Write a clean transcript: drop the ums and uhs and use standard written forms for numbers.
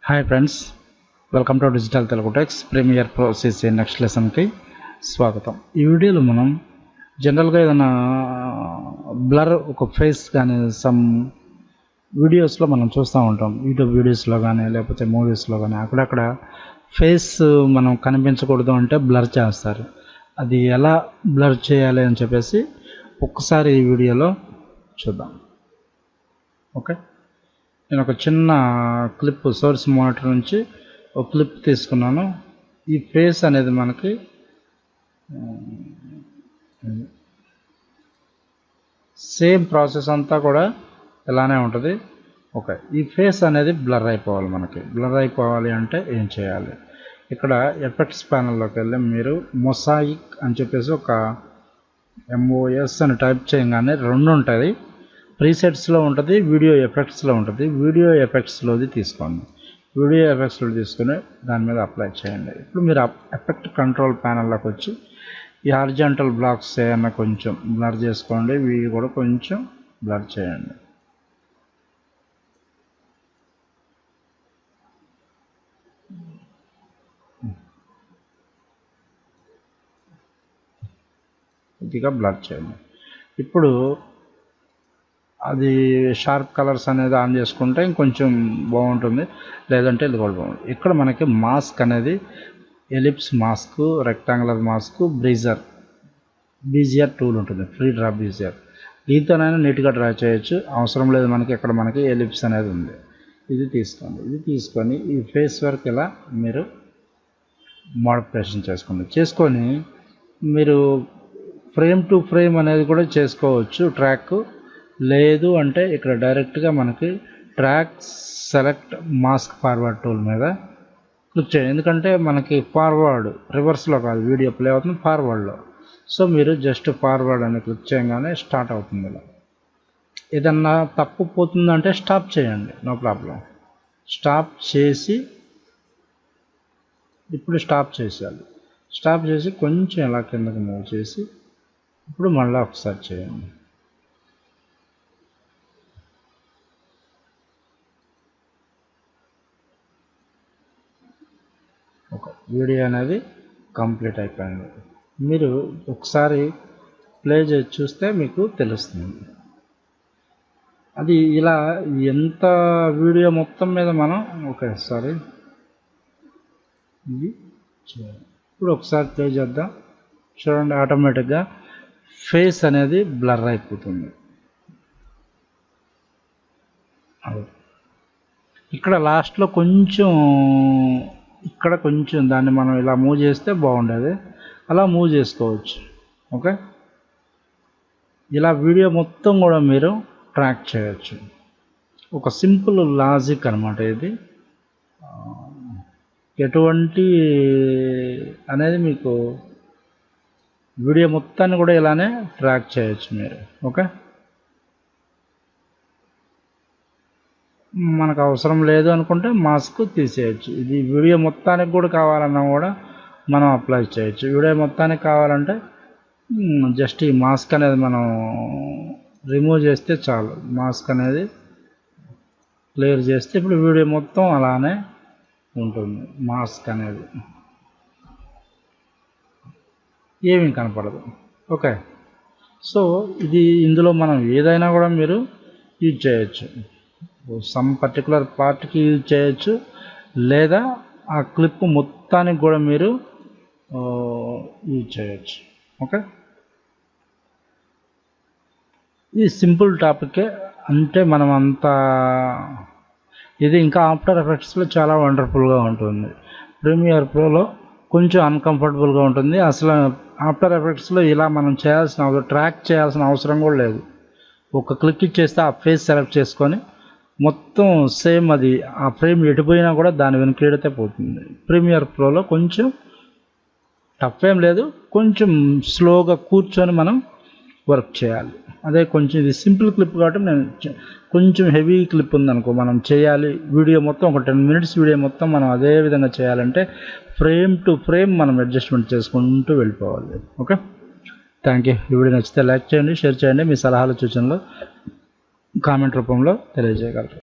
Hi friends, welcome to digital Telugu techs Premiere Pro CC next లెసన్కి స్వాగతం. ఈ వీడియోలో మనం జనరల్గా ఏదైనా బ్లర్ ఒక ఫేస్ కానీ సమ్ వీడియోస్లో మనం చూస్తూ ఉంటాం. యూట్యూబ్ వీడియోస్లో కానీ లేకపోతే మూవీస్లో కానీ అక్కడక్కడ ఫేస్ మనం కనిపించకూడదు అంటే బ్లర్ చేస్తారు. అది ఎలా బ్లర్ చేయాలి అని చెప్పేసి ఒక్కసారి ఈ వీడియోలో చూద్దాం. ఓకే, నేను ఒక చిన్న క్లిప్ సోర్స్ మానిటర్ నుంచి ఒక క్లిప్ తీసుకున్నాను. ఈ ఫేస్ అనేది మనకి సేమ్ ప్రాసెస్ అంతా కూడా ఇలానే ఉంటుంది. ఓకే, ఈ ఫేస్ అనేది బ్లర్ అయిపోవాలి. మనకి బ్లర్ అయిపోవాలి అంటే ఏం చేయాలి? ఇక్కడ ఎఫెక్ట్స్ ప్యానెల్లోకి వెళ్ళి మీరు మొసాయిక్ అని చెప్పేసి ఒక MOS అని టైప్ చేయగానే రెండు ఉంటుంది. ప్రీసెట్స్లో ఉంటుంది, వీడియో ఎఫెక్ట్స్లో ఉంటుంది. వీడియో ఎఫెక్ట్స్లోది తీసుకోండి. వీడియో ఎఫెక్ట్స్లో తీసుకుని దాని మీద అప్లై చేయండి. ఇప్పుడు మీరు ఎఫెక్ట్ కంట్రోల్ ప్యానెల్లోకి వచ్చి ఈ హారిజాంటల్ బ్లాక్స్ ఏమన్నా కొంచెం బ్లర్ చేసుకోండి. ఇవి కూడా కొంచెం బ్లర్ చేయండి. ఇదిగా బ్లర్ చేయండి. ఇప్పుడు అది షార్ప్ కలర్స్ అనేది ఆన్ చేసుకుంటే ఇంకొంచెం బాగుంటుంది, లేదంటే ఇది కూడా బాగుంటుంది. ఇక్కడ మనకి మాస్క్ అనేది ellipse mask, rectangular mask, Bezier tool ఉంటుంది, ఫ్రీ డ్రా బీజియర్. దీంతోనైనా నీట్గా డ్రా చేయొచ్చు. అవసరం లేదు మనకి. ఇక్కడ మనకి ఎలిప్స్ అనేది ఉంది. ఇది తీసుకోండి. ఇది తీసుకొని ఈ ఫేస్ వర్క్ ఇలా మీరు మోడిఫికేషన్ చేసుకొని మీరు ఫ్రేమ్ టు ఫ్రేమ్ అనేది కూడా చేసుకోవచ్చు. ట్రాక్ లేదు అంటే ఇక్కడ డైరెక్ట్గా మనకి track select mask forward tool మీద క్లిక్ చేయండి. ఎందుకంటే మనకి ఫార్వర్డ్ రివర్స్లో కాదు, వీడియో ప్లే అవుతుంది ఫార్వర్డ్లో. సో మీరు జస్ట్ ఫార్వర్డ్ అని క్లిక్ చేయగానే స్టార్ట్ అవుతుంది. ఇలా ఏదన్నా తప్పు పోతుందంటే స్టాప్ చేయండి, నో ప్రాబ్లం. స్టాప్ చేసి ఇప్పుడు స్టాప్ చేసేయాలి. స్టాప్ చేసి కొంచెం ఎలా కిందకి మూవ్ చేసి ఇప్పుడు మళ్ళీ ఒకసారి చేయండి. ఓకే, వీడియో అనేది కంప్లీట్ అయిపోయింది. మీరు ఒకసారి ప్లే చేసి చూస్తే మీకు తెలుస్తుంది. అది ఇలా ఎంత వీడియో మొత్తం మీద మనం ఇది చేయాలి. ఇప్పుడు ఒకసారి ప్లే చేద్దాం. చూడండి, ఆటోమేటిక్గా ఫేస్ అనేది బ్లర్ అయిపోతుంది. ఇక్కడ లాస్ట్లో కొంచెం దాన్ని మనం ఇలా మూవ్ చేస్తే బాగుండేది. అలా మూవ్ చేసుకోవచ్చు. ఓకే, ఇలా వీడియో మొత్తం కూడా మీరు ట్రాక్ చేయొచ్చు. ఒక సింపుల్ లాజిక్ అనమాట ఇది. ఎటువంటి అనేది మీకు వీడియో మొత్తాన్ని కూడా ఇలానే ట్రాక్ చేయొచ్చు మీరు. ఓకే, మనకు అవసరం లేదు అనుకుంటే మాస్క్ తీసేయచ్చు. ఇది వీడియో మొత్తానికి కూడా కావాలన్నా కూడా మనం అప్లై చేయొచ్చు. వీడియో మొత్తానికి కావాలంటే జస్ట్ ఈ మాస్క్ అనేది మనం రిమూవ్ చేస్తే చాలు. మాస్క్ అనేది క్లియర్ చేస్తే ఇప్పుడు వీడియో మొత్తం అలానే ఉంటుంది. మాస్క్ అనేది ఏమీ కనపడదు. ఓకే, సో ఇందులో మనం ఏదైనా కూడా మీరు యూజ్ చేయొచ్చు. సమ్ పర్టికులర్ పార్ట్కి యూజ్ చేయొచ్చు, లేదా ఆ క్లిప్ మొత్తానికి కూడా మీరు యూజ్ చేయొచ్చు. ఓకే, ఇది సింపుల్ టాపికే. అంటే మనం అంతా ఇది ఇంకా ఆఫ్టర్ ఎఫెక్ట్స్లో చాలా వండర్ఫుల్గా ఉంటుంది. ప్రీమియర్ ప్రోలో కొంచెం అన్కంఫర్టబుల్గా ఉంటుంది. అసలు ఆఫ్టర్ ఎఫెక్ట్స్లో ఇలా మనం ట్రాక్ చేయాల్సిన అవసరం కూడా లేదు. ఒక క్లిక్ ఇచ్చేస్తే ఆ ఫేస్ సెలెక్ట్ చేసుకొని మొత్తం సేమ్ అది ఆ ఫ్రేమ్ ఎటుపోయినా కూడా దాని వెనుకడితే పోతుంది. ప్రీమియర్ ప్రోలో కొంచెం టఫ్ ఏం లేదు, కొంచెం స్లోగా కూర్చొని మనం వర్క్ చేయాలి. అదే కొంచెం ఇది సింపుల్ క్లిప్ కాబట్టి నేను కొంచెం హెవీ క్లిప్ ఉందనుకో, మనం చేయాలి వీడియో మొత్తం ఒక 10 minutes వీడియో మొత్తం మనం అదే విధంగా చేయాలంటే ఫ్రేమ్ టు ఫ్రేమ్ మనం అడ్జస్ట్మెంట్ చేసుకుంటూ వెళ్ళిపోవాలి. Okay, thank you. ఈ వీడియో నచ్చితే లైక్ చేయండి, షేర్ చేయండి. మీ సలహాలు సూచనలు కామెంట్ రూపంలో తెలియజేయగలరు.